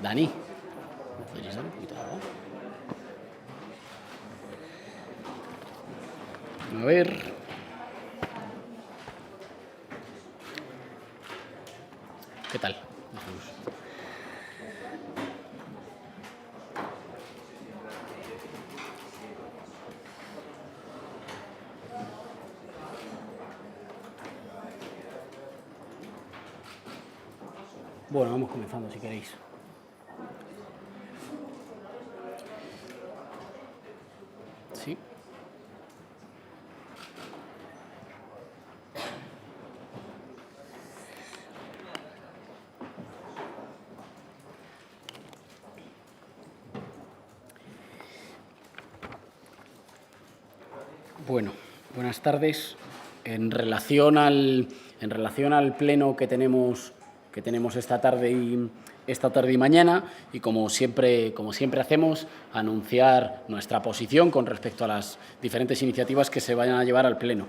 Dani, ¿me podrías dar un poquito de agua? A ver. ¿Qué tal? Bueno, vamos comenzando si queréis. ¿Sí? Bueno, buenas tardes. En relación al pleno que tenemos esta tarde y mañana, y como siempre hacemos, anunciar nuestra posición con respecto a las diferentes iniciativas que se vayan a llevar al pleno.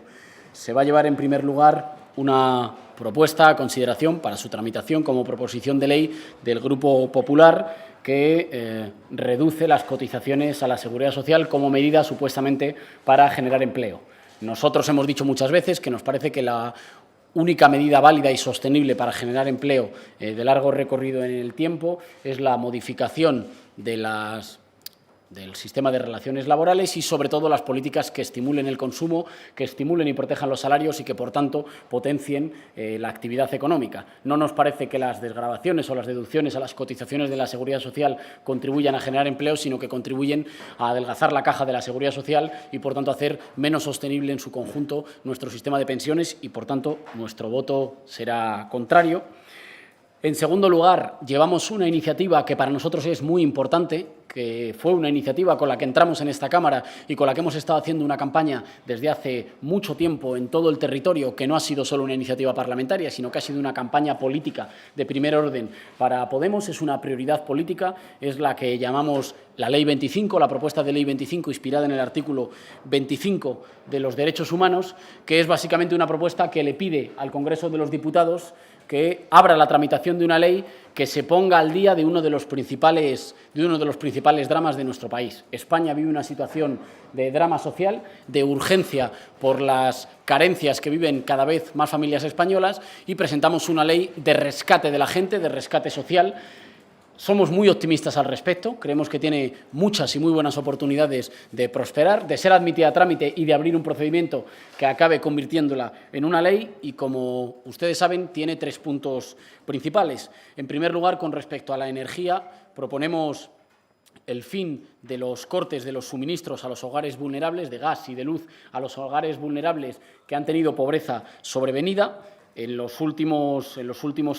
Se va a llevar, en primer lugar, una propuesta a consideración para su tramitación como proposición de ley del Grupo Popular que reduce las cotizaciones a la Seguridad Social como medida supuestamente para generar empleo. Nosotros hemos dicho muchas veces que nos parece que la única medida válida y sostenible para generar empleo de largo recorrido en el tiempo es la modificación del sistema de relaciones laborales y, sobre todo, las políticas que estimulen el consumo, que estimulen y protejan los salarios y que, por tanto, potencien la actividad económica. No nos parece que las desgravaciones o las deducciones a las cotizaciones de la Seguridad Social contribuyan a generar empleo, sino que contribuyen a adelgazar la caja de la Seguridad Social y, por tanto, hacer menos sostenible en su conjunto nuestro sistema de pensiones y, por tanto, nuestro voto será contrario. En segundo lugar, llevamos una iniciativa que para nosotros es muy importante, que fue una iniciativa con la que entramos en esta Cámara y con la que hemos estado haciendo una campaña desde hace mucho tiempo en todo el territorio, que no ha sido solo una iniciativa parlamentaria, sino que ha sido una campaña política de primer orden para Podemos. Es una prioridad política, es la que llamamos la Ley 25, la propuesta de Ley 25 inspirada en el artículo 25 de los derechos humanos, que es básicamente una propuesta que le pide al Congreso de los Diputados que abra la tramitación de una ley que se ponga al día de uno de los principales dramas de nuestro país. España vive una situación de drama social, de urgencia por las carencias que viven cada vez más familias españolas, y presentamos una ley de rescate de la gente, de rescate social. Somos muy optimistas al respecto, creemos que tiene muchas y muy buenas oportunidades de prosperar, de ser admitida a trámite y de abrir un procedimiento que acabe convirtiéndola en una ley y, como ustedes saben, tiene 3 puntos principales. En primer lugar, con respecto a la energía, proponemos el fin de los cortes de los suministros a los hogares vulnerables, de gas y de luz a los hogares vulnerables que han tenido pobreza sobrevenida. En los últimos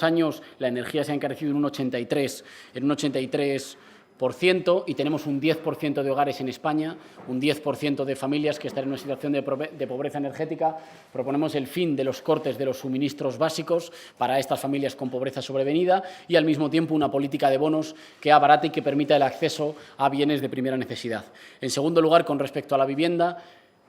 años la energía se ha encarecido en un 83% y tenemos un 10% de hogares en España, un 10% de familias que están en una situación de pobreza energética. Proponemos el fin de los cortes de los suministros básicos para estas familias con pobreza sobrevenida y, al mismo tiempo, una política de bonos que abarate y que permita el acceso a bienes de primera necesidad. En segundo lugar, con respecto a la vivienda,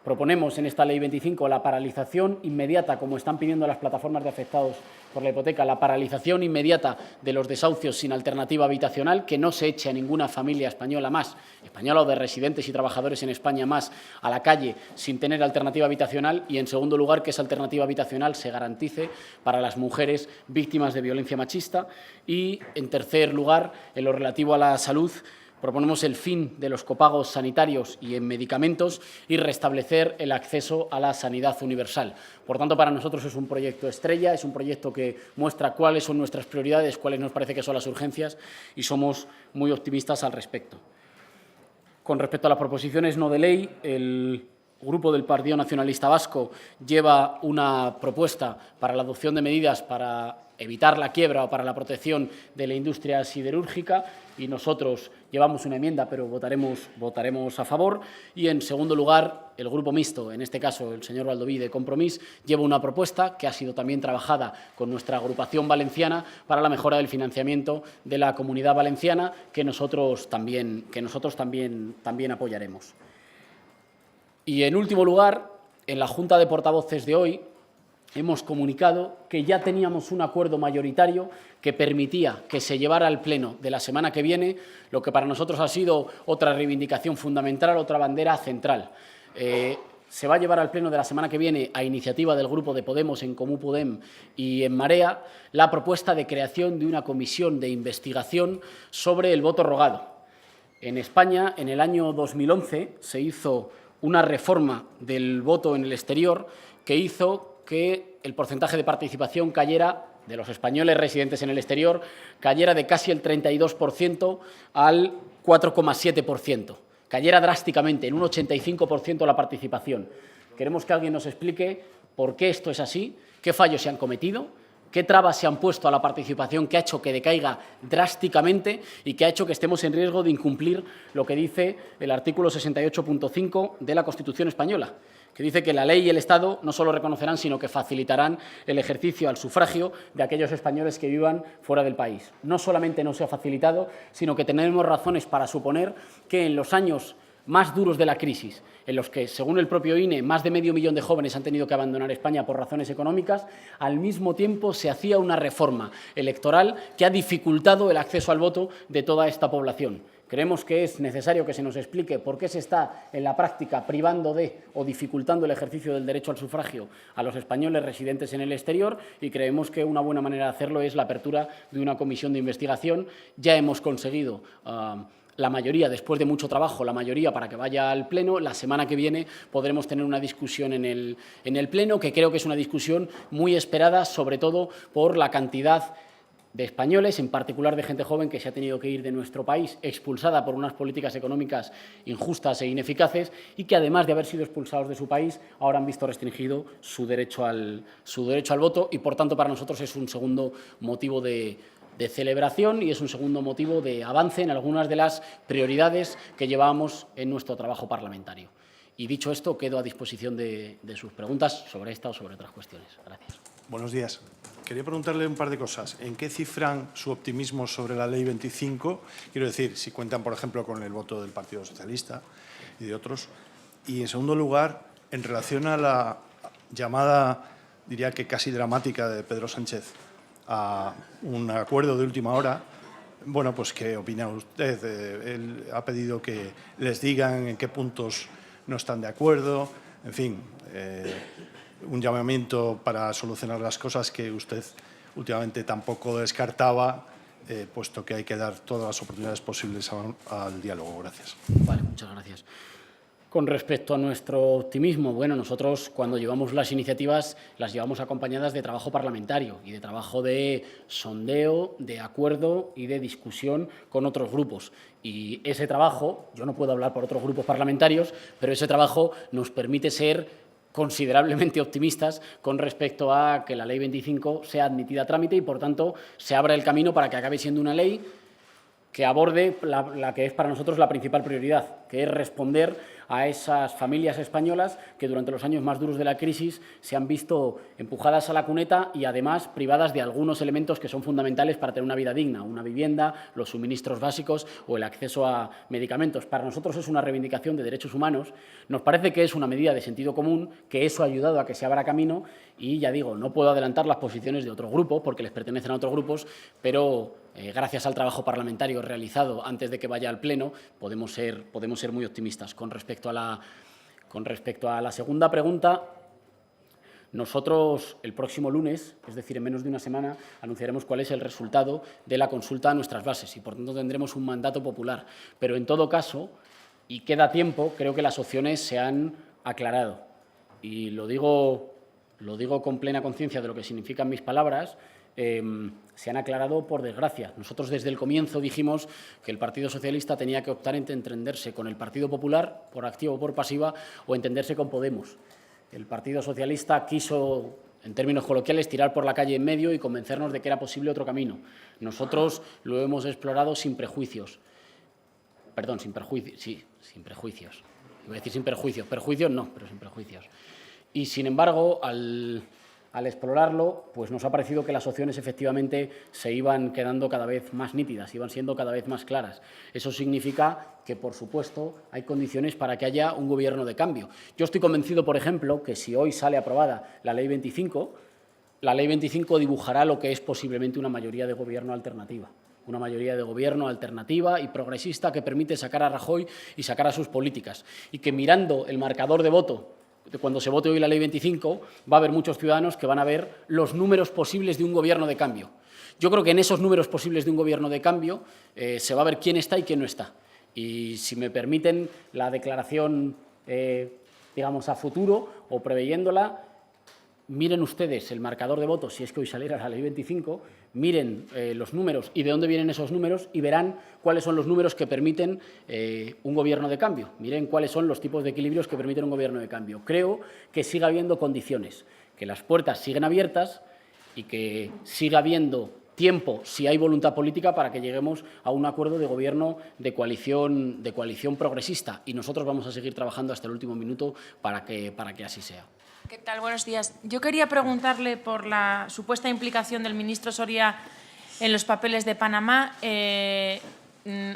proponemos en esta Ley 25 la paralización inmediata, como están pidiendo las plataformas de afectados por la hipoteca, la paralización inmediata de los desahucios sin alternativa habitacional, que no se eche a ninguna familia española más, española o de residentes y trabajadores en España más, a la calle sin tener alternativa habitacional, y, en segundo lugar, que esa alternativa habitacional se garantice para las mujeres víctimas de violencia machista. Y, en tercer lugar, en lo relativo a la salud, proponemos el fin de los copagos sanitarios y en medicamentos y restablecer el acceso a la sanidad universal. Por tanto, para nosotros es un proyecto estrella, es un proyecto que muestra cuáles son nuestras prioridades, cuáles nos parece que son las urgencias, y somos muy optimistas al respecto. Con respecto a las proposiciones no de ley, el Grupo del Partido Nacionalista Vasco lleva una propuesta para la adopción de medidas para evitar la quiebra o para la protección de la industria siderúrgica, y nosotros llevamos una enmienda, pero votaremos a favor. Y, en segundo lugar, el Grupo Mixto, en este caso el señor Baldoví de Compromís, lleva una propuesta que ha sido también trabajada con nuestra agrupación valenciana para la mejora del financiamiento de la Comunidad Valenciana, que nosotros también apoyaremos. Y, en último lugar, en la Junta de Portavoces de hoy hemos comunicado que ya teníamos un acuerdo mayoritario que permitía que se llevara al Pleno de la semana que viene, lo que para nosotros ha sido otra reivindicación fundamental, otra bandera central. Se va a llevar al Pleno de la semana que viene, a iniciativa del Grupo de Podemos, En Comú Podem y En Marea, la propuesta de creación de una comisión de investigación sobre el voto rogado. En España, en el año 2011, se hizo una reforma del voto en el exterior que hizo que el porcentaje de participación cayera, de los españoles residentes en el exterior, cayera de casi el 32% al 4,7%. Cayera drásticamente, en un 85% la participación. Queremos que alguien nos explique por qué esto es así, qué fallos se han cometido, qué trabas se han puesto a la participación que ha hecho que decaiga drásticamente y que ha hecho que estemos en riesgo de incumplir lo que dice el artículo 68.5 de la Constitución española, que dice que la ley y el Estado no solo reconocerán, sino que facilitarán el ejercicio al sufragio de aquellos españoles que vivan fuera del país. No solamente no se ha facilitado, sino que tenemos razones para suponer que en los años más duros de la crisis, en los que, según el propio INE, más de medio millón de jóvenes han tenido que abandonar España por razones económicas, al mismo tiempo se hacía una reforma electoral que ha dificultado el acceso al voto de toda esta población. Creemos que es necesario que se nos explique por qué se está, en la práctica, privando de o dificultando el ejercicio del derecho al sufragio a los españoles residentes en el exterior, y creemos que una buena manera de hacerlo es la apertura de una comisión de investigación. Ya hemos conseguido la mayoría, después de mucho trabajo, la mayoría para que vaya al Pleno. La semana que viene podremos tener una discusión en el Pleno, que creo que es una discusión muy esperada, sobre todo por la cantidad de españoles, en particular de gente joven que se ha tenido que ir de nuestro país expulsada por unas políticas económicas injustas e ineficaces, y que, además de haber sido expulsados de su país, ahora han visto restringido su derecho al voto, y por tanto para nosotros es un segundo motivo de celebración y es un segundo motivo de avance en algunas de las prioridades que llevábamos en nuestro trabajo parlamentario. Y dicho esto, quedo a disposición de sus preguntas sobre esta o sobre otras cuestiones. Gracias. Buenos días. Quería preguntarle un par de cosas. ¿En qué cifran su optimismo sobre la Ley 25? Quiero decir, si cuentan, por ejemplo, con el voto del Partido Socialista y de otros. Y, en segundo lugar, en relación a la llamada, diría que casi dramática, de Pedro Sánchez a un acuerdo de última hora, bueno, pues ¿qué opina usted? Él ha pedido que les digan en qué puntos no están de acuerdo, en fin, un llamamiento para solucionar las cosas que usted últimamente tampoco descartaba, puesto que hay que dar todas las oportunidades posibles al diálogo. Gracias. Vale, muchas gracias. Con respecto a nuestro optimismo, bueno, nosotros cuando llevamos las iniciativas las llevamos acompañadas de trabajo parlamentario y de trabajo de sondeo, de acuerdo y de discusión con otros grupos. Y ese trabajo, yo no puedo hablar por otros grupos parlamentarios, pero ese trabajo nos permite ser considerablemente optimistas con respecto a que la Ley 25 sea admitida a trámite y, por tanto, se abra el camino para que acabe siendo una ley que aborde la que es para nosotros la principal prioridad, que es responder a esas familias españolas que durante los años más duros de la crisis se han visto empujadas a la cuneta y, además, privadas de algunos elementos que son fundamentales para tener una vida digna, una vivienda, los suministros básicos o el acceso a medicamentos. Para nosotros es una reivindicación de derechos humanos. Nos parece que es una medida de sentido común, que eso ha ayudado a que se abra camino y, ya digo, no puedo adelantar las posiciones de otros grupos porque les pertenecen a otros grupos, pero gracias al trabajo parlamentario realizado antes de que vaya al Pleno podemos ser muy optimistas. Con respecto a la segunda pregunta, nosotros el próximo lunes, es decir, en menos de una semana, anunciaremos cuál es el resultado de la consulta a nuestras bases y, por tanto, tendremos un mandato popular. Pero, en todo caso, y queda tiempo, creo que las opciones se han aclarado. Y lo digo con plena conciencia de lo que significan mis palabras. Se han aclarado, por desgracia. Nosotros desde el comienzo dijimos que el Partido Socialista tenía que optar entre entenderse con el Partido Popular, por activa o por pasiva, o entenderse con Podemos. El Partido Socialista quiso, en términos coloquiales, tirar por la calle en medio y convencernos de que era posible otro camino. Nosotros lo hemos explorado sin prejuicios. Perdón, sin prejuicios. Sí, sin prejuicios. Iba a decir sin perjuicios. Perjuicios no, pero sin prejuicios. Y, sin embargo, al al explorarlo, pues nos ha parecido que las opciones efectivamente se iban quedando cada vez más nítidas, iban siendo cada vez más claras. Eso significa que, por supuesto, hay condiciones para que haya un gobierno de cambio. Yo estoy convencido, por ejemplo, que si hoy sale aprobada la Ley 25, la Ley 25 dibujará lo que es posiblemente una mayoría de gobierno alternativa. Una mayoría de gobierno alternativa y progresista que permite sacar a Rajoy y sacar a sus políticas. Y que mirando el marcador de voto, de cuando se vote hoy la Ley 25, va a haber muchos ciudadanos que van a ver los números posibles de un gobierno de cambio. Yo creo que en esos números posibles de un gobierno de cambio se va a ver quién está y quién no está. Y si me permiten la declaración, digamos, a futuro o preveyéndola, miren ustedes el marcador de votos, si es que hoy saliera la Ley 25, miren los números y de dónde vienen esos números y verán cuáles son los números que permiten un gobierno de cambio. Miren cuáles son los tipos de equilibrios que permiten un gobierno de cambio. Creo que siga habiendo condiciones, que las puertas siguen abiertas y que siga habiendo tiempo, si hay voluntad política, para que lleguemos a un acuerdo de gobierno de coalición progresista. Y nosotros vamos a seguir trabajando hasta el último minuto para que así sea. ¿Qué tal? Buenos días. Yo quería preguntarle por la supuesta implicación del ministro Soria en los papeles de Panamá.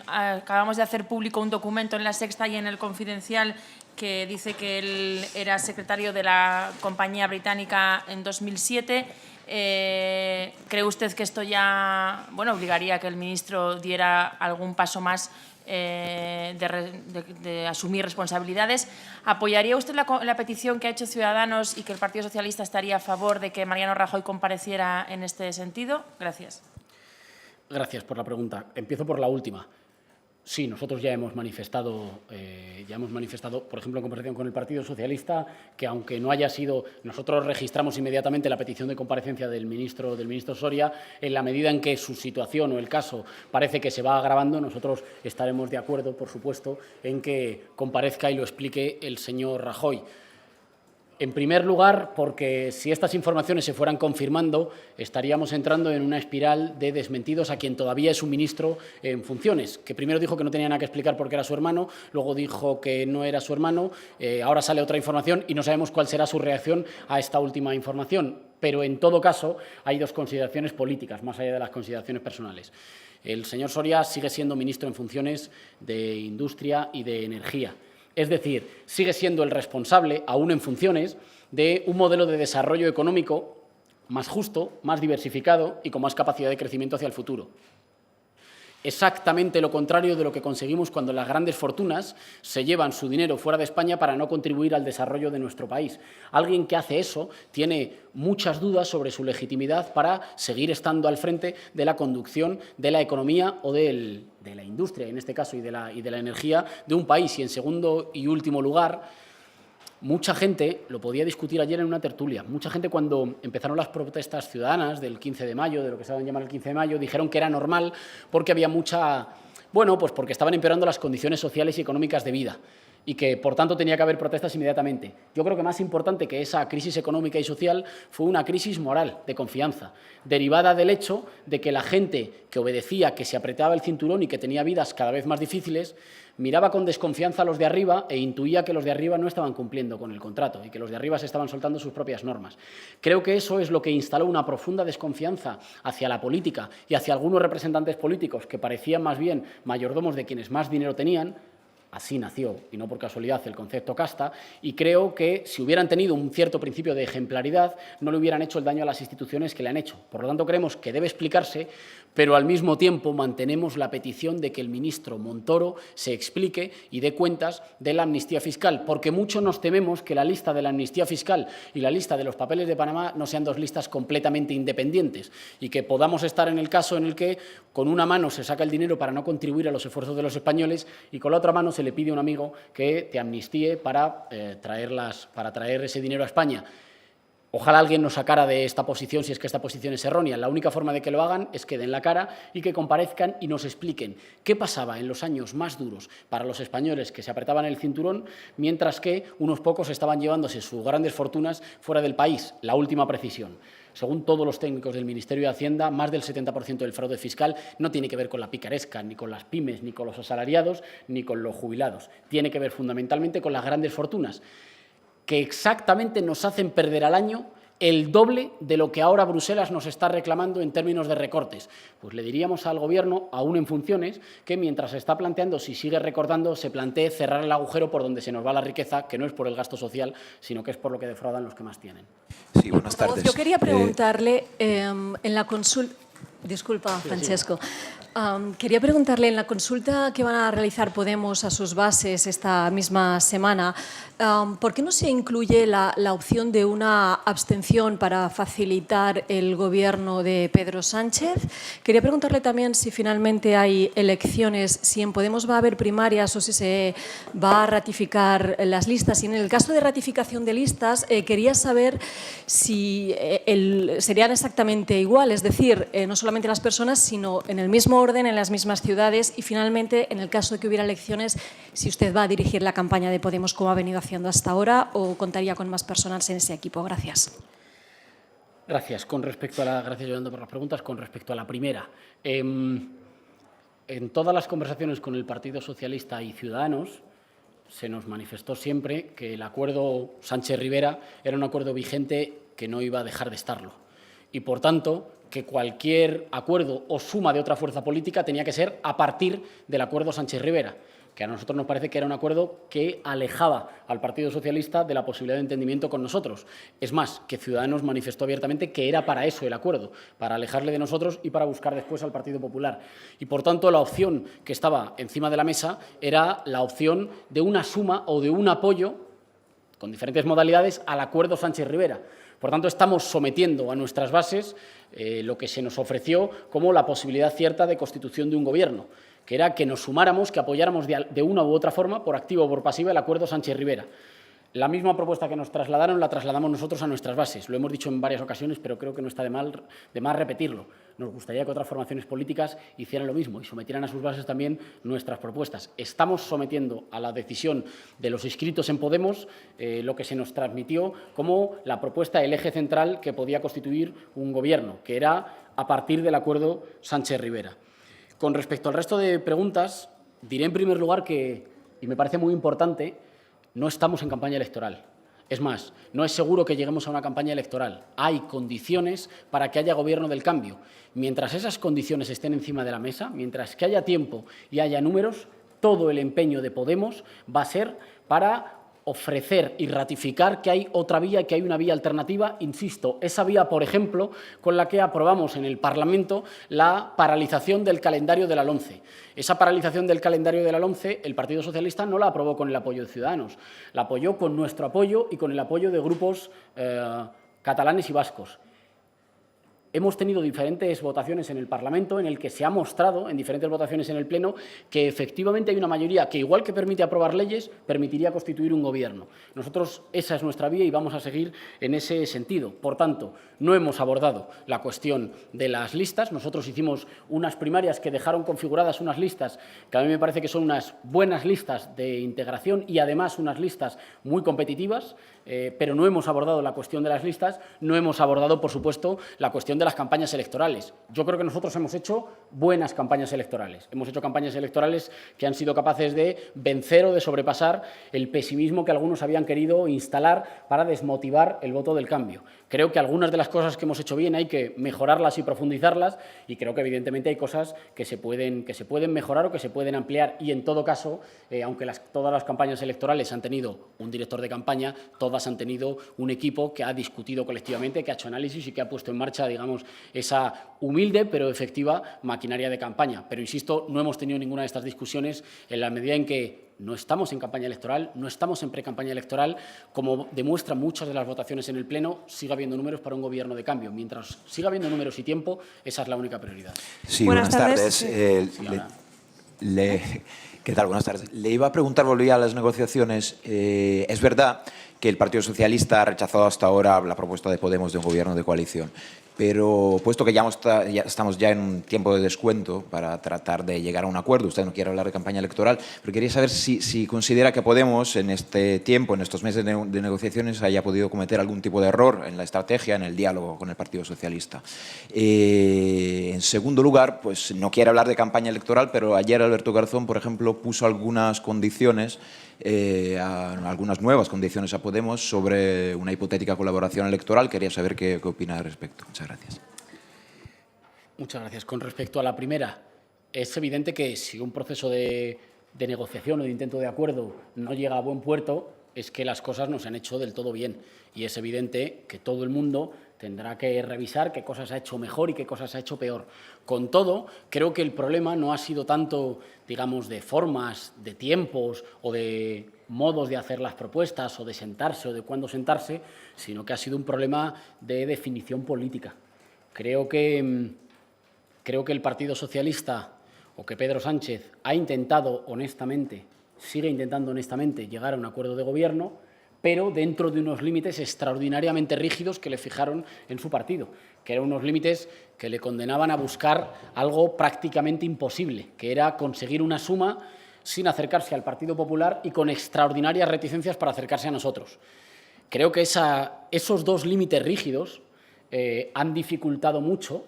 Acabamos de hacer público un documento en La Sexta y en El Confidencial que dice que él era secretario de la compañía británica en 2007. ¿Cree usted que esto ya obligaría a que el ministro diera algún paso más de asumir responsabilidades? ¿Apoyaría usted la petición que ha hecho Ciudadanos y que el Partido Socialista estaría a favor de que Mariano Rajoy compareciera en este sentido? Gracias. Gracias por la pregunta. Empiezo por la última. Sí, nosotros ya hemos manifestado, por ejemplo, en comparación con el Partido Socialista, que aunque no haya sido, nosotros registramos inmediatamente la petición de comparecencia del ministro Soria. En la medida en que su situación o el caso parece que se va agravando, nosotros estaremos de acuerdo, por supuesto, en que comparezca y lo explique el señor Rajoy. En primer lugar, porque si estas informaciones se fueran confirmando, estaríamos entrando en una espiral de desmentidos a quien todavía es un ministro en funciones, que primero dijo que no tenía nada que explicar porque era su hermano, luego dijo que no era su hermano, ahora sale otra información y no sabemos cuál será su reacción a esta última información. Pero, en todo caso, hay dos consideraciones políticas, más allá de las consideraciones personales. El señor Soria sigue siendo ministro en funciones de Industria y de Energía. Es decir, sigue siendo el responsable, aún en funciones, de un modelo de desarrollo económico más justo, más diversificado y con más capacidad de crecimiento hacia el futuro. Exactamente lo contrario de lo que conseguimos cuando las grandes fortunas se llevan su dinero fuera de España para no contribuir al desarrollo de nuestro país. Alguien que hace eso tiene muchas dudas sobre su legitimidad para seguir estando al frente de la conducción de la economía o de la industria, en este caso, y de la energía de un país. Y, en segundo y último lugar, mucha gente, lo podía discutir ayer en una tertulia, mucha gente cuando empezaron las protestas ciudadanas del 15 de mayo, de lo que se llamar el 15 de mayo, dijeron que era normal porque había pues porque estaban empeorando las condiciones sociales y económicas de vida y que, por tanto, tenía que haber protestas inmediatamente. Yo creo que más importante que esa crisis económica y social fue una crisis moral, de confianza, derivada del hecho de que la gente que obedecía, que se apretaba el cinturón y que tenía vidas cada vez más difíciles, miraba con desconfianza a los de arriba e intuía que los de arriba no estaban cumpliendo con el contrato y que los de arriba se estaban soltando sus propias normas. Creo que eso es lo que instaló una profunda desconfianza hacia la política y hacia algunos representantes políticos que parecían más bien mayordomos de quienes más dinero tenían. Así nació, y no por casualidad, el concepto casta, y creo que si hubieran tenido un cierto principio de ejemplaridad no le hubieran hecho el daño a las instituciones que le han hecho. Por lo tanto, creemos que debe explicarse, pero al mismo tiempo mantenemos la petición de que el ministro Montoro se explique y dé cuentas de la amnistía fiscal, porque mucho nos tememos que la lista de la amnistía fiscal y la lista de los papeles de Panamá no sean dos listas completamente independientes y que podamos estar en el caso en el que con una mano se saca el dinero para no contribuir a los esfuerzos de los españoles y con la otra mano se le pide a un amigo que te amnistíe para traer ese dinero a España. Ojalá alguien nos sacara de esta posición si es que esta posición es errónea. La única forma de que lo hagan es que den la cara y que comparezcan y nos expliquen qué pasaba en los años más duros para los españoles que se apretaban el cinturón, mientras que unos pocos estaban llevándose sus grandes fortunas fuera del país. La última precisión. Según todos los técnicos del Ministerio de Hacienda, más del 70% del fraude fiscal no tiene que ver con la picaresca, ni con las pymes, ni con los asalariados, ni con los jubilados. Tiene que ver fundamentalmente con las grandes fortunas, que exactamente nos hacen perder al año el doble de lo que ahora Bruselas nos está reclamando en términos de recortes. Pues le diríamos al Gobierno, aún en funciones, que mientras se está planteando, si sigue recortando, se plantee cerrar el agujero por donde se nos va la riqueza, que no es por el gasto social, sino que es por lo que defraudan los que más tienen. Sí, buenas tardes. Yo quería preguntarle en la consulta. Disculpa, Francesco. Quería preguntarle, en la consulta que van a realizar Podemos a sus bases esta misma semana, ¿por qué no se incluye la opción de una abstención para facilitar el gobierno de Pedro Sánchez? Quería preguntarle también si finalmente hay elecciones, si en Podemos va a haber primarias o si se va a ratificar las listas. Y en el caso de ratificación de listas, quería saber si serían exactamente igual, es decir, no solamente las personas, sino en el mismo orden, en las mismas ciudades. Y finalmente, en el caso de que hubiera elecciones, si usted va a dirigir la campaña de Podemos como ha venido haciendo hasta ahora o contaría con más personas en ese equipo. Gracias. Gracias. Gracias, Yolanda, por las preguntas. Con respecto a la primera, en todas las conversaciones con el Partido Socialista y Ciudadanos se nos manifestó siempre que el acuerdo Sánchez-Rivera era un acuerdo vigente que no iba a dejar de estarlo. Y, por tanto, que cualquier acuerdo o suma de otra fuerza política tenía que ser a partir del acuerdo Sánchez-Rivera, que a nosotros nos parece que era un acuerdo que alejaba al Partido Socialista de la posibilidad de entendimiento con nosotros. Es más, que Ciudadanos manifestó abiertamente que era para eso el acuerdo, para alejarle de nosotros y para buscar después al Partido Popular. Y, por tanto, la opción que estaba encima de la mesa era la opción de una suma o de un apoyo, con diferentes modalidades, al acuerdo Sánchez-Rivera. Por tanto, estamos sometiendo a nuestras bases lo que se nos ofreció como la posibilidad cierta de constitución de un gobierno, que era que nos sumáramos, que apoyáramos de una u otra forma, por activa o por pasiva, el acuerdo Sánchez-Rivera. La misma propuesta que nos trasladaron la trasladamos nosotros a nuestras bases. Lo hemos dicho en varias ocasiones, pero creo que no está de más repetirlo. Nos gustaría que otras formaciones políticas hicieran lo mismo y sometieran a sus bases también nuestras propuestas. Estamos sometiendo a la decisión de los inscritos en Podemos lo que se nos transmitió como la propuesta, el eje central que podía constituir un gobierno, que era a partir del acuerdo Sánchez-Rivera. Con respecto al resto de preguntas, diré en primer lugar que, y me parece muy importante, no estamos en campaña electoral. Es más, no es seguro que lleguemos a una campaña electoral. Hay condiciones para que haya gobierno del cambio. Mientras esas condiciones estén encima de la mesa, mientras que haya tiempo y haya números, todo el empeño de Podemos va a ser para ofrecer y ratificar que hay otra vía, que hay una vía alternativa, insisto, esa vía, por ejemplo, con la que aprobamos en el Parlamento la paralización del calendario de la LOMCE. Esa paralización del calendario de la LOMCE, el Partido Socialista no la aprobó con el apoyo de Ciudadanos, la apoyó con nuestro apoyo y con el apoyo de grupos catalanes y vascos. Hemos tenido diferentes votaciones en el Parlamento en el que se ha mostrado, en diferentes votaciones en el Pleno, que efectivamente hay una mayoría que, igual que permite aprobar leyes, permitiría constituir un gobierno. Nosotros, esa es nuestra vía y vamos a seguir en ese sentido. Por tanto, no hemos abordado la cuestión de las listas. Nosotros hicimos unas primarias que dejaron configuradas unas listas que a mí me parece que son unas buenas listas de integración y, además, unas listas muy competitivas, pero no hemos abordado la cuestión de las listas, no hemos abordado, por supuesto, la cuestión de las campañas electorales. Yo creo que nosotros hemos hecho buenas campañas electorales. Hemos hecho campañas electorales que han sido capaces de vencer o de sobrepasar el pesimismo que algunos habían querido instalar para desmotivar el voto del cambio. Creo que algunas de las cosas que hemos hecho bien hay que mejorarlas y profundizarlas y creo que evidentemente hay cosas que se pueden mejorar o que se pueden ampliar y en todo caso, aunque todas las campañas electorales han tenido un director de campaña, todas han tenido un equipo que ha discutido colectivamente, que ha hecho análisis y que ha puesto en marcha, digamos, esa humilde pero efectiva maquinaria de campaña. Pero, insisto, no hemos tenido ninguna de estas discusiones en la medida en que no estamos en campaña electoral, no estamos en pre-campaña electoral, como demuestran muchas de las votaciones en el Pleno, sigue habiendo números para un gobierno de cambio. Mientras siga habiendo números y tiempo, esa es la única prioridad. Sí, buenas tardes. ¿Qué tal? Buenas tardes. Le iba a preguntar, volvía a las negociaciones. Es verdad que el Partido Socialista ha rechazado hasta ahora la propuesta de Podemos de un gobierno de coalición. Pero puesto que ya estamos en un tiempo de descuento para tratar de llegar a un acuerdo, usted no quiere hablar de campaña electoral, pero quería saber si considera que Podemos en este tiempo, en estos meses de negociaciones, haya podido cometer algún tipo de error en la estrategia, en el diálogo con el Partido Socialista. En segundo lugar, pues no quiere hablar de campaña electoral, pero ayer Alberto Garzón, por ejemplo, ejemplo, puso algunas condiciones, algunas nuevas condiciones a Podemos sobre una hipotética colaboración electoral. Quería saber qué opina al respecto. Muchas gracias. Muchas gracias. Con respecto a la primera, es evidente que si un proceso de negociación o de intento de acuerdo no llega a buen puerto, es que las cosas no se han hecho del todo bien. Y es evidente que todo el mundo tendrá que revisar qué cosas ha hecho mejor y qué cosas ha hecho peor. Con todo, creo que el problema no ha sido tanto, digamos, de formas, de tiempos o de modos de hacer las propuestas o de sentarse o de cuándo sentarse, sino que ha sido un problema de definición política. Creo que el Partido Socialista o que Pedro Sánchez ha intentado honestamente, sigue intentando honestamente llegar a un acuerdo de gobierno, pero dentro de unos límites extraordinariamente rígidos que le fijaron en su partido, que eran unos límites que le condenaban a buscar algo prácticamente imposible, que era conseguir una suma sin acercarse al Partido Popular y con extraordinarias reticencias para acercarse a nosotros. Creo que esos dos límites rígidos han dificultado mucho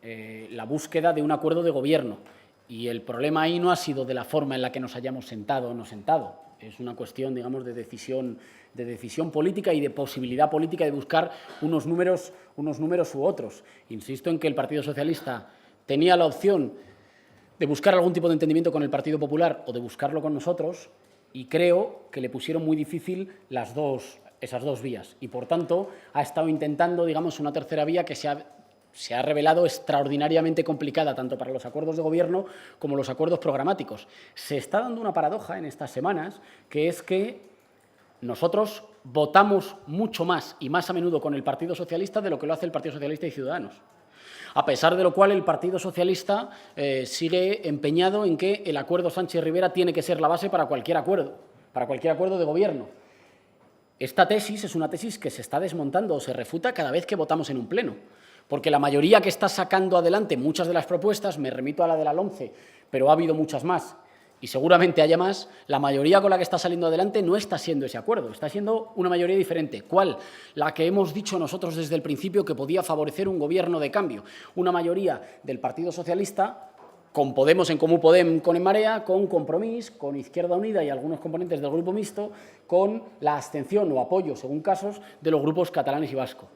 la búsqueda de un acuerdo de gobierno. Y el problema ahí no ha sido de la forma en la que nos hayamos sentado o no sentado. Es una cuestión, digamos, de decisión política y de posibilidad política de buscar unos números u otros. Insisto en que el Partido Socialista tenía la opción de buscar algún tipo de entendimiento con el Partido Popular o de buscarlo con nosotros, y creo que le pusieron muy difícil esas dos vías. Y, por tanto, ha estado intentando, digamos, una tercera vía que se ha revelado extraordinariamente complicada tanto para los acuerdos de gobierno como los acuerdos programáticos. Se está dando una paradoja en estas semanas, que es que nosotros votamos mucho más y más a menudo con el Partido Socialista de lo que lo hace el Partido Socialista y Ciudadanos. A pesar de lo cual, el Partido Socialista sigue empeñado en que el acuerdo Sánchez-Rivera tiene que ser la base para cualquier acuerdo de gobierno. Esta tesis es una tesis que se está desmontando o se refuta cada vez que votamos en un pleno. Porque la mayoría que está sacando adelante muchas de las propuestas, me remito a la de la LOMCE, pero ha habido muchas más y seguramente haya más, la mayoría con la que está saliendo adelante no está siendo ese acuerdo, está siendo una mayoría diferente. ¿Cuál? La que hemos dicho nosotros desde el principio que podía favorecer un gobierno de cambio. Una mayoría del Partido Socialista, con Podemos, En Comú Podem, con En Marea, con Compromís, con Izquierda Unida y algunos componentes del Grupo Mixto, con la abstención o apoyo, según casos, de los grupos catalanes y vascos.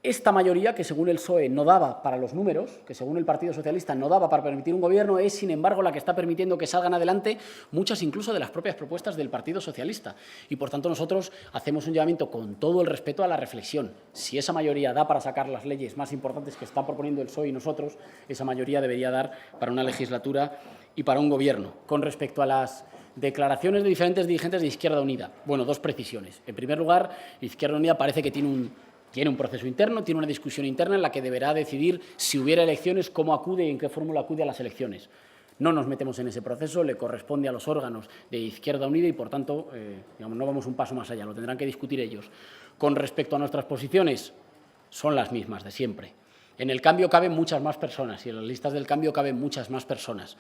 Esta mayoría, que según el PSOE no daba para los números, que según el Partido Socialista no daba para permitir un gobierno, es, sin embargo, la que está permitiendo que salgan adelante muchas incluso de las propias propuestas del Partido Socialista. Y, por tanto, nosotros hacemos un llamamiento con todo el respeto a la reflexión. Si esa mayoría da para sacar las leyes más importantes que está proponiendo el PSOE y nosotros, esa mayoría debería dar para una legislatura y para un gobierno. Con respecto a las declaraciones de diferentes dirigentes de Izquierda Unida, bueno, dos precisiones. En primer lugar, Izquierda Unida parece que tiene un proceso interno, tiene una discusión interna en la que deberá decidir, si hubiera elecciones, cómo acude y en qué fórmula acude a las elecciones. No nos metemos en ese proceso, le corresponde a los órganos de Izquierda Unida y, por tanto, digamos, no vamos un paso más allá, lo tendrán que discutir ellos. Con respecto a nuestras posiciones, son las mismas de siempre. En el cambio caben muchas más personas y en las listas del cambio caben muchas más personas,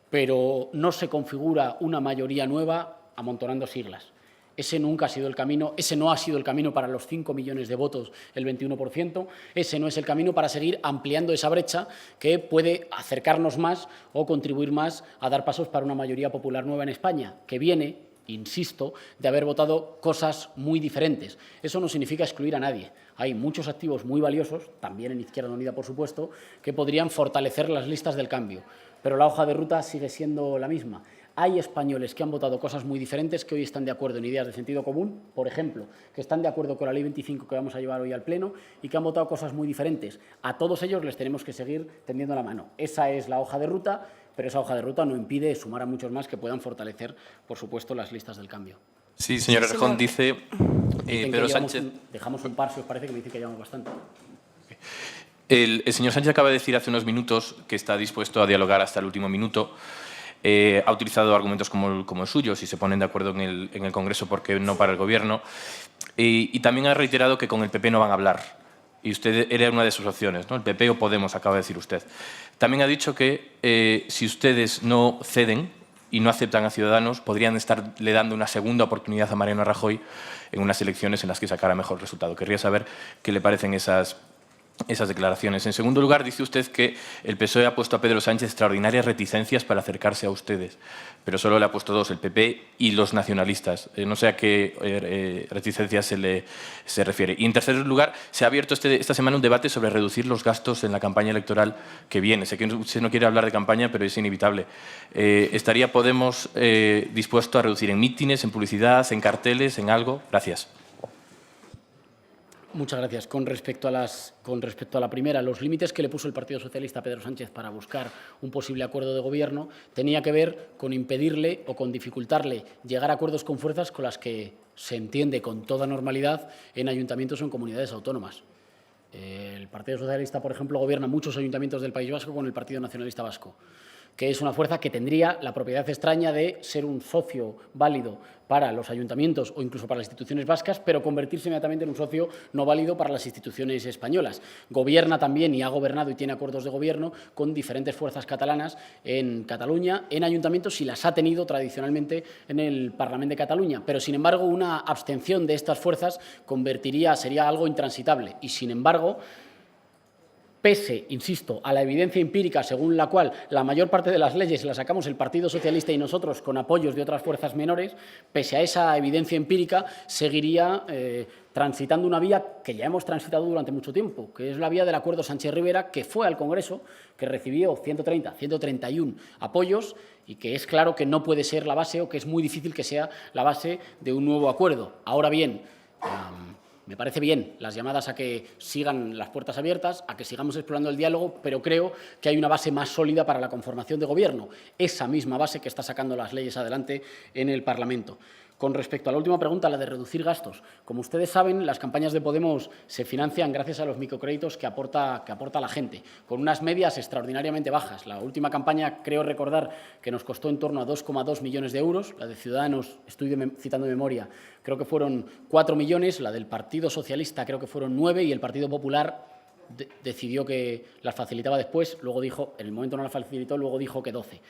pero no se configura una mayoría nueva amontonando siglas. Ese nunca ha sido el camino, ese no ha sido el camino para los 5 millones de votos, el 21%, ese no es el camino para seguir ampliando esa brecha que puede acercarnos más o contribuir más a dar pasos para una mayoría popular nueva en España, que viene, insisto, de haber votado cosas muy diferentes. Eso no significa excluir a nadie. Hay muchos activos muy valiosos, también en Izquierda Unida, por supuesto, que podrían fortalecer las listas del cambio, pero la hoja de ruta sigue siendo la misma. Hay españoles que han votado cosas muy diferentes que hoy están de acuerdo en ideas de sentido común, por ejemplo, que están de acuerdo con la Ley 25 que vamos a llevar hoy al Pleno y que han votado cosas muy diferentes. A todos ellos les tenemos que seguir tendiendo la mano. Esa es la hoja de ruta, pero esa hoja de ruta no impide sumar a muchos más que puedan fortalecer, por supuesto, las listas del cambio. Sí, señor Errejón, dice Pedro Sánchez... Dejamos un par, si os parece, que me dicen que llevamos bastante. El señor Sánchez acaba de decir hace unos minutos que está dispuesto a dialogar hasta el último minuto. Ha utilizado argumentos como el suyo, si se ponen de acuerdo en el Congreso, ¿por qué no para el Gobierno? Y también ha reiterado que con el PP no van a hablar. Y usted era una de sus opciones, ¿no? El PP o Podemos, acaba de decir usted. También ha dicho que si ustedes no ceden y no aceptan a Ciudadanos, podrían estarle dando una segunda oportunidad a Mariano Rajoy en unas elecciones en las que sacara mejor resultado. Querría saber qué le parecen esas esas declaraciones. En segundo lugar, dice usted que el PSOE ha puesto a Pedro Sánchez extraordinarias reticencias para acercarse a ustedes, pero solo le ha puesto dos, el PP y los nacionalistas. No sé a qué reticencias se refiere. Y en tercer lugar, se ha abierto esta semana un debate sobre reducir los gastos en la campaña electoral que viene. Sé que usted no quiere hablar de campaña, pero es inevitable. ¿Estaría Podemos dispuesto a reducir en mítines, en publicidad, en carteles, en algo? Gracias. Muchas gracias. Con respecto a la primera, los límites que le puso el Partido Socialista a Pedro Sánchez para buscar un posible acuerdo de gobierno tenía que ver con impedirle o con dificultarle llegar a acuerdos con fuerzas con las que se entiende con toda normalidad en ayuntamientos o en comunidades autónomas. El Partido Socialista, por ejemplo, gobierna muchos ayuntamientos del País Vasco con el Partido Nacionalista Vasco, que es una fuerza que tendría la propiedad extraña de ser un socio válido para los ayuntamientos o incluso para las instituciones vascas, pero convertirse inmediatamente en un socio no válido para las instituciones españolas. Gobierna también y ha gobernado y tiene acuerdos de gobierno con diferentes fuerzas catalanas en Cataluña, en ayuntamientos, y las ha tenido tradicionalmente en el Parlamento de Cataluña. Pero, sin embargo, una abstención de estas fuerzas sería algo intransitable. Y, sin embargo, pese, insisto, a la evidencia empírica según la cual la mayor parte de las leyes las sacamos el Partido Socialista y nosotros con apoyos de otras fuerzas menores, pese a esa evidencia empírica, seguiría transitando una vía que ya hemos transitado durante mucho tiempo, que es la vía del acuerdo Sánchez-Rivera, que fue al Congreso, que recibió 131 apoyos y que es claro que no puede ser la base, o que es muy difícil que sea la base de un nuevo acuerdo. Ahora bien, me parece bien las llamadas a que sigan las puertas abiertas, a que sigamos explorando el diálogo, pero creo que hay una base más sólida para la conformación de gobierno, esa misma base que está sacando las leyes adelante en el Parlamento. Con respecto a la última pregunta, la de reducir gastos, como ustedes saben, las campañas de Podemos se financian gracias a los microcréditos que aporta la gente, con unas medias extraordinariamente bajas. La última campaña, creo recordar, que nos costó en torno a 2,2 millones de euros. La de Ciudadanos, estoy citando de memoria, creo que fueron 4 millones. La del Partido Socialista creo que fueron 9 y el Partido Popular decidió que las facilitaba después. Luego dijo, en el momento no las facilitó, luego dijo que 12.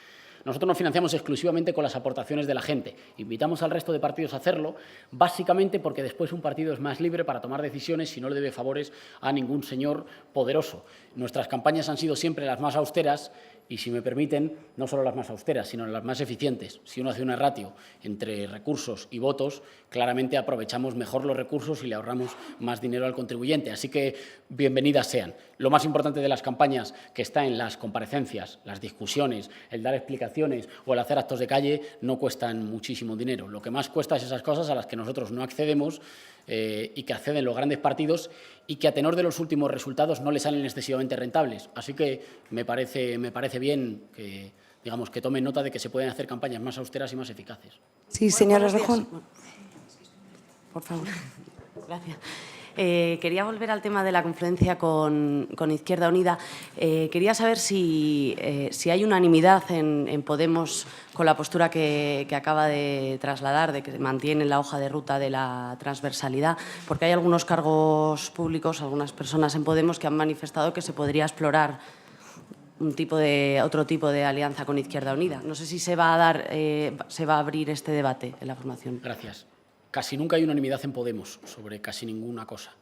Nosotros nos financiamos exclusivamente con las aportaciones de la gente. Invitamos al resto de partidos a hacerlo, básicamente porque después un partido es más libre para tomar decisiones y no le debe favores a ningún señor poderoso. Nuestras campañas han sido siempre las más austeras y, si me permiten, no solo las más austeras, sino las más eficientes. Si uno hace una ratio entre recursos y votos, claramente aprovechamos mejor los recursos y le ahorramos más dinero al contribuyente. Así que bienvenidas sean. Lo más importante de las campañas, que está en las comparecencias, las discusiones, el dar explicaciones o el hacer actos de calle, no cuestan muchísimo dinero. Lo que más cuesta es esas cosas a las que nosotros no accedemos y que acceden los grandes partidos y que, a tenor de los últimos resultados, no les salen excesivamente rentables. Así que me parece bien que, digamos, que tomen nota de que se pueden hacer campañas más austeras y más eficaces. Sí, señora Rejón. Por favor. Gracias. Quería volver al tema de la confluencia con Izquierda Unida. Quería saber si hay unanimidad en Podemos con la postura que acaba de trasladar, de que mantiene la hoja de ruta de la transversalidad, porque hay algunos cargos públicos, algunas personas en Podemos que han manifestado que se podría explorar otro tipo de alianza con Izquierda Unida. No sé si se va a abrir este debate en la formación. Gracias. Casi nunca hay unanimidad en Podemos sobre casi ninguna cosa.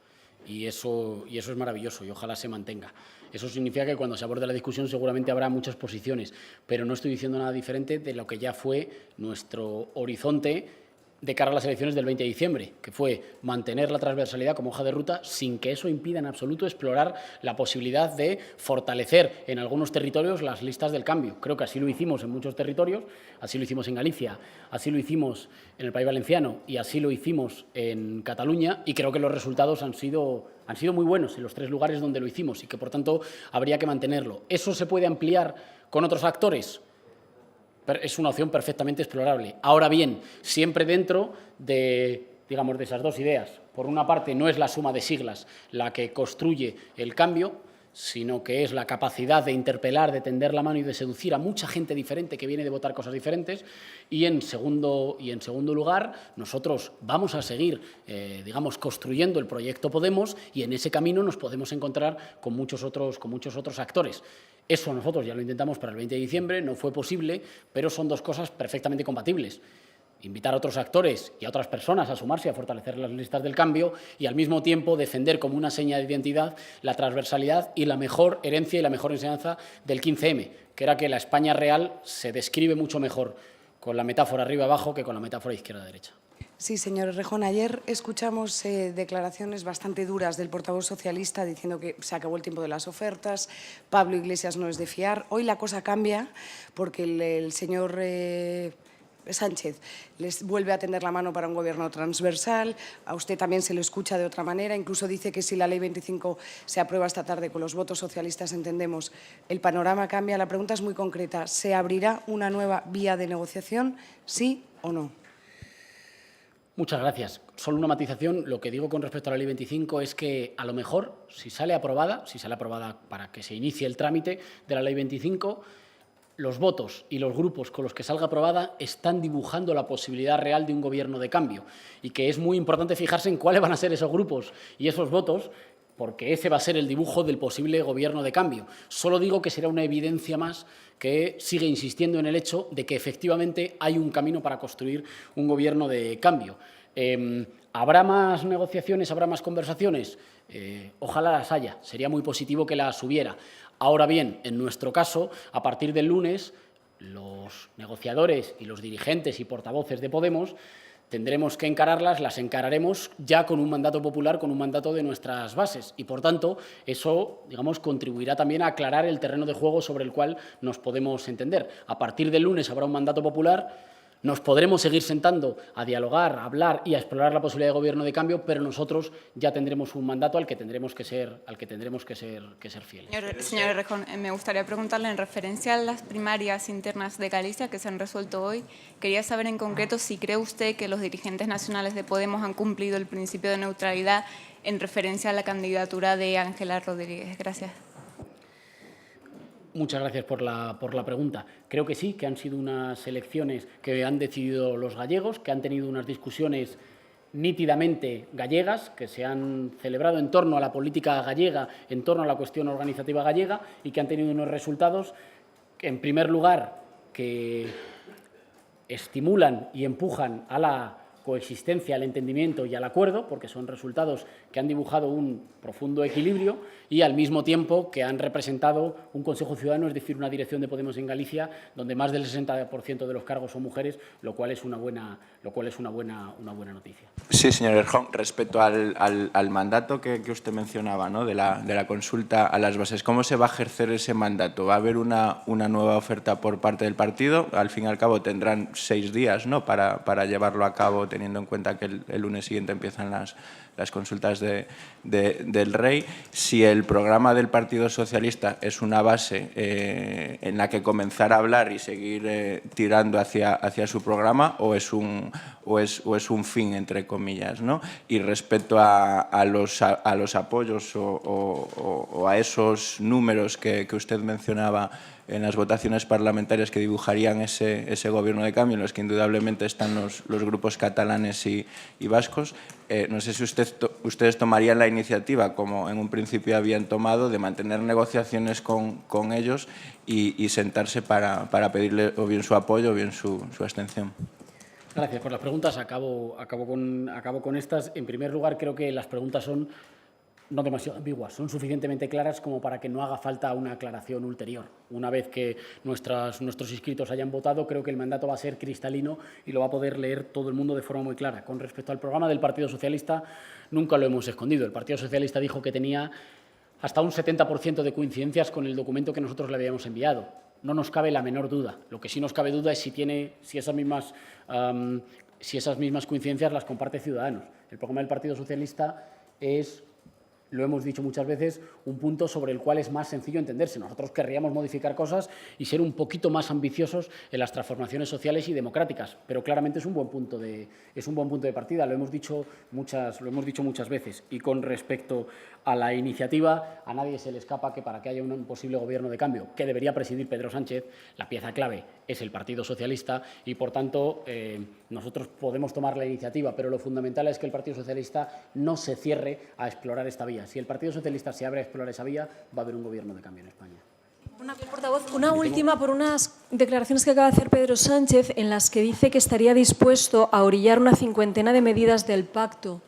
Y eso es maravilloso y ojalá se mantenga. Eso significa que cuando se aborde la discusión seguramente habrá muchas posiciones, pero no estoy diciendo nada diferente de lo que ya fue nuestro horizonte de cara a las elecciones del 20 de diciembre, que fue mantener la transversalidad como hoja de ruta sin que eso impida en absoluto explorar la posibilidad de fortalecer en algunos territorios las listas del cambio. Creo que así lo hicimos en muchos territorios, así lo hicimos en Galicia, así lo hicimos en el País Valenciano y así lo hicimos en Cataluña, y creo que los resultados han sido muy buenos en los 3 lugares donde lo hicimos y que, por tanto, habría que mantenerlo. ¿Eso se puede ampliar con otros actores? Es una opción perfectamente explorable. Ahora bien, siempre dentro de esas dos ideas. Por una parte, no es la suma de siglas la que construye el cambio, sino que es la capacidad de interpelar, de tender la mano y de seducir a mucha gente diferente que viene de votar cosas diferentes. Y en segundo lugar, nosotros vamos a seguir, construyendo el proyecto Podemos, y en ese camino nos podemos encontrar con muchos otros actores. Eso nosotros ya lo intentamos para el 20 de diciembre, no fue posible, pero son dos cosas perfectamente compatibles. invitar a otros actores y a otras personas a sumarse y a fortalecer las listas del cambio y, al mismo tiempo, defender como una seña de identidad la transversalidad y la mejor herencia y la mejor enseñanza del 15M, que era que la España real se describe mucho mejor con la metáfora arriba-abajo que con la metáfora izquierda-derecha. Sí, señor Errejón, ayer escuchamos declaraciones bastante duras del portavoz socialista diciendo que se acabó el tiempo de las ofertas, Pablo Iglesias no es de fiar. Hoy la cosa cambia porque el señor Sánchez les vuelve a tender la mano para un gobierno transversal, a usted también se lo escucha de otra manera, incluso dice que si la Ley 25 se aprueba esta tarde con los votos socialistas, entendemos, el panorama cambia. La pregunta es muy concreta, ¿se abrirá una nueva vía de negociación, sí o no? Muchas gracias. Solo una matización. Lo que digo con respecto a la Ley 25 es que, a lo mejor, si sale aprobada para que se inicie el trámite de la Ley 25, los votos y los grupos con los que salga aprobada están dibujando la posibilidad real de un gobierno de cambio y que es muy importante fijarse en cuáles van a ser esos grupos y esos votos, porque ese va a ser el dibujo del posible gobierno de cambio. Solo digo que será una evidencia más que sigue insistiendo en el hecho de que efectivamente hay un camino para construir un gobierno de cambio. ¿Habrá más negociaciones, habrá más conversaciones? Ojalá las haya, sería muy positivo que las hubiera. Ahora bien, en nuestro caso, a partir del lunes, los negociadores y los dirigentes y portavoces de Podemos tendremos que encararlas, las encararemos ya con un mandato popular, con un mandato de nuestras bases y, por tanto, eso, digamos, contribuirá también a aclarar el terreno de juego sobre el cual nos podemos entender. A partir del lunes habrá un mandato popular, nos podremos seguir sentando a dialogar, a hablar y a explorar la posibilidad de gobierno de cambio, pero nosotros ya tendremos un mandato al que tendremos que ser fieles. Señor Errejón, me gustaría preguntarle, en referencia a las primarias internas de Galicia que se han resuelto hoy, quería saber en concreto si cree usted que los dirigentes nacionales de Podemos han cumplido el principio de neutralidad en referencia a la candidatura de Ángela Rodríguez. Gracias. Muchas gracias por la pregunta. Creo que sí, que han sido unas elecciones que han decidido los gallegos, que han tenido unas discusiones nítidamente gallegas, que se han celebrado en torno a la política gallega, en torno a la cuestión organizativa gallega y que han tenido unos resultados, en primer lugar, que estimulan y empujan a la coexistencia, al entendimiento y al acuerdo, porque son resultados que han dibujado un profundo equilibrio y, al mismo tiempo, que han representado un Consejo Ciudadano, es decir, una dirección de Podemos en Galicia, donde más del 60% de los cargos son mujeres, lo cual es una buena noticia. Sí, señor Errejón, respecto al mandato que usted mencionaba, ¿no?, de la consulta a las bases, ¿cómo se va a ejercer ese mandato? ¿Va a haber una nueva oferta por parte del partido? Al fin y al cabo tendrán 6 días, ¿no?, para llevarlo a cabo, teniendo en cuenta que el lunes siguiente empiezan las consultas del Rey. Si el programa del Partido Socialista es una base en la que comenzar a hablar y seguir tirando hacia su programa, o es un fin, entre comillas, ¿no? Y respecto a los apoyos o a esos números que usted mencionaba en las votaciones parlamentarias que dibujarían ese gobierno de cambio, en los que indudablemente están los grupos catalanes y vascos. No sé si ustedes tomarían la iniciativa, como en un principio habían tomado, de mantener negociaciones con ellos y sentarse para pedirle o bien su apoyo o bien su abstención. Gracias por las preguntas. Acabo con estas. En primer lugar, creo que las preguntas son no demasiado ambiguas, son suficientemente claras como para que no haga falta una aclaración ulterior. Una vez que nuestros inscritos hayan votado, creo que el mandato va a ser cristalino y lo va a poder leer todo el mundo de forma muy clara. Con respecto al programa del Partido Socialista, nunca lo hemos escondido. El Partido Socialista dijo que tenía hasta un 70% de coincidencias con el documento que nosotros le habíamos enviado. No nos cabe la menor duda. Lo que sí nos cabe duda es si esas mismas coincidencias las comparte Ciudadanos. El programa del Partido Socialista es, lo hemos dicho muchas veces, un punto sobre el cual es más sencillo entenderse. Nosotros querríamos modificar cosas y ser un poquito más ambiciosos en las transformaciones sociales y democráticas, pero claramente es un buen punto de partida, lo hemos dicho muchas veces. Y con respecto a la iniciativa, a nadie se le escapa que para que haya un posible gobierno de cambio que debería presidir Pedro Sánchez, la pieza clave es el Partido Socialista y, por tanto, nosotros podemos tomar la iniciativa, pero lo fundamental es que el Partido Socialista no se cierre a explorar esta vía. Si el Partido Socialista se abre a explorar esa vía, va a haber un gobierno de cambio en España. Una última por unas declaraciones que acaba de hacer Pedro Sánchez en las que dice que estaría dispuesto a orillar una cincuentena de medidas del pacto.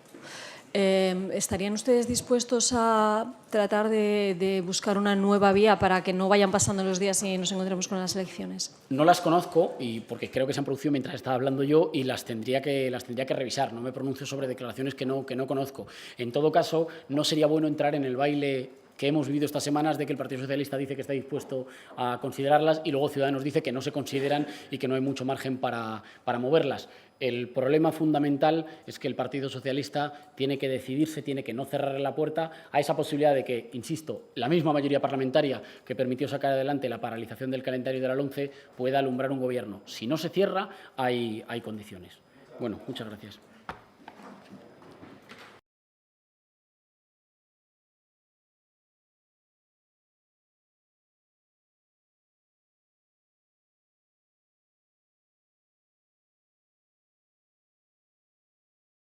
¿Estarían ustedes dispuestos a tratar de buscar una nueva vía para que no vayan pasando los días y nos encontremos con las elecciones? No las conozco, y porque creo que se han producido mientras estaba hablando yo, y las tendría que revisar. No me pronuncio sobre declaraciones que no conozco. En todo caso, no sería bueno entrar en el baile que hemos vivido estas semanas de que el Partido Socialista dice que está dispuesto a considerarlas y luego Ciudadanos dice que no se consideran y que no hay mucho margen para moverlas. El problema fundamental es que el Partido Socialista tiene que decidirse, tiene que no cerrar la puerta a esa posibilidad de que, insisto, la misma mayoría parlamentaria que permitió sacar adelante la paralización del calendario de la LOMCE pueda alumbrar un gobierno. Si no se cierra, hay condiciones. Bueno, muchas gracias.